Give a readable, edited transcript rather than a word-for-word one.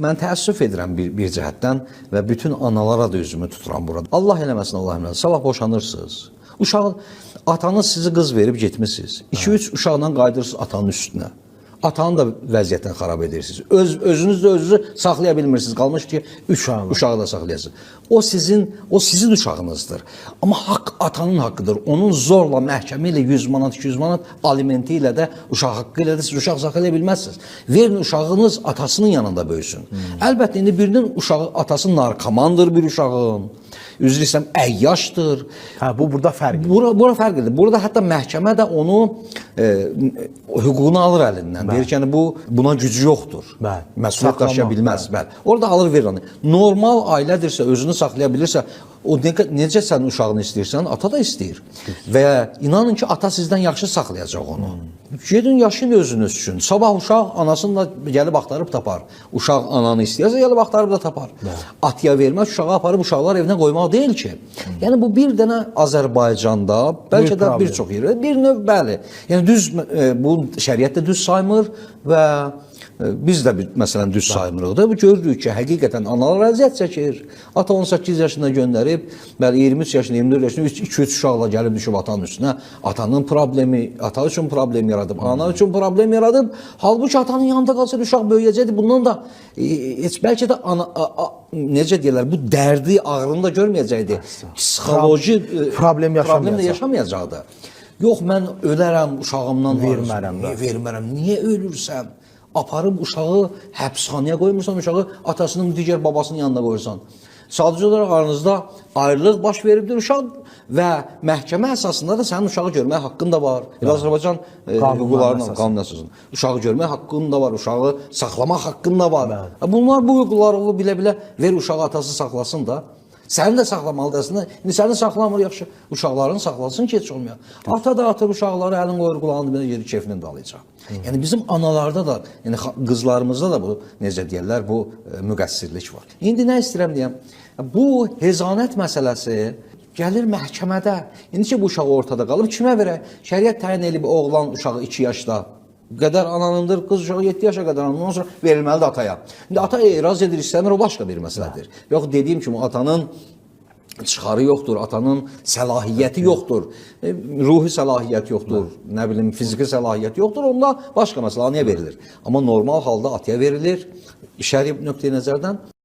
Mən təəssüf edirəm bir cəhətdən və bütün analara da üzümü tuturam burada. Allah eləməsin, Allah eləməsin. Sabah boşanırsınız. Uşağın, atanız sizi qız verib getmişsiniz. 2-3 uşaqla qayıdırsınız atanın üstünə. Atanın da vəziyyətini xarab edirsiniz. Özünüz də özünüzü saxlaya bilmirsiniz. Qalmış ki, 3 uşağı da saxlayasınız. O sizin uşağınızdır. Amma haqq atanın haqqıdır. Onun zorla məhkəmə ilə 100 manat, 200 manat alimenti ilə də uşaq haqqı ilə də siz uşaq saxlaya bilməzsiniz. Verin uşağınız atasının yanında böyüsün. Əlbəttə indi birinin uşağı atası narkomandır bir uşağın. Üzr istəyirəm, əyyaşdır. Bu burada fərq. Bura fərq edir. Burada hətta məhkəmə də onu hüququnu alır əlindən. Deyir ki, buna gücü yoxdur. Məsuliyyət daşıya bilməz. Orada alır verir onu. Normal ailədirsə, özünü saxlaya bilirsə, o necə sən uşağını istəyirsən, ata da istəyir. Və inanın ki, ata sizdən yaxşı saxlayacaq onu. Gedin yaşayın özünüz üçün. Sabah uşaq anasını da gəlib axtarıb tapar. Uşaq ananı istəyirsə, gəlib axtarıb da tapar. Atıya vermək, uşağı aparıb uşaqlar evinə qoymaq deyil ki. Yəni bu bir dənə Azərbaycanda, bəlkə də bir çox yerdə, bir növ bəli. Yəni düz, bu şəriət də düz saymır və biz də məsələn düz saymırıq da. Bu görürük ki, həqiqətən analar əziyyət çəkir. Ata 18 yaşında göndərib, bəli 23 yaşında, 24 yaşında 2-3 uşaqla gəlib düşüb atanın üstünə. Atanın problemi, ata üçün problem yaradıb, ana üçün problem yaradıb. Halbuki atanın yanında qalsın, uşaq böyüyəcəkdir. Bundan da heç bəlkə də necə deyirlər, bu dərdi, ağrını da görməyəcəkdir. Psixoloji problem də yaşamayacaqdır. Yox, mən ölərəm, uşağımdan vermərəm. Niyə ölürsən? Aparıb uşağı həbsxanaya qoymursan, uşağı atasının digər babasının yanında qoyursan. Sadəcə olaraq aranızda ayrılıq baş veribdir uşaq və məhkəmə əsasında da sənin uşağı görmək haqqın da var. Azərbaycan hüquqlarının qanun əsasında. Uşağı görmək haqqın da var, uşağı saxlamaq haqqın da var. Bunlar bu hüquqları bilə-bilə ver uşağı atası saxlasın da. Səni də saxlamalıdır əslində. İndi səni saxlamır, yaxşı. Uşaqlarını saxlasın ki, heç olmuyor. Ata da atır uşaqları, əlin qoyur qulağını bir yeri keyfini dalayacaq. Yəni bizim analarda da, yəni qızlarımızda da bu, necə deyirlər, bu müqəssirlik var. İndi nə istəyirəm deyəm, bu hezanət məsələsi gəlir məhkəmədə. İndi ki, bu uşaq ortada qalıb, kimə verək? Şəriət təyin edib oğlan uşağı 2 yaşda. Qədər ananındır, qız uşağı 7 yaşa qədər ondan sonra verilməlidir ataya. İndi ata etiraz edir, istəmir, o başqa bir məsələdir. Yox, dediyim kimi atanın çıxarı yoxdur, atanın səlahiyyəti yoxdur, ruhi səlahiyyəti yoxdur, nə bilim, fiziki səlahiyyəti yoxdur, onda başqa məsələ niyə verilir? Amma normal halda ataya verilir, şəri nöqteyi nəzərdən.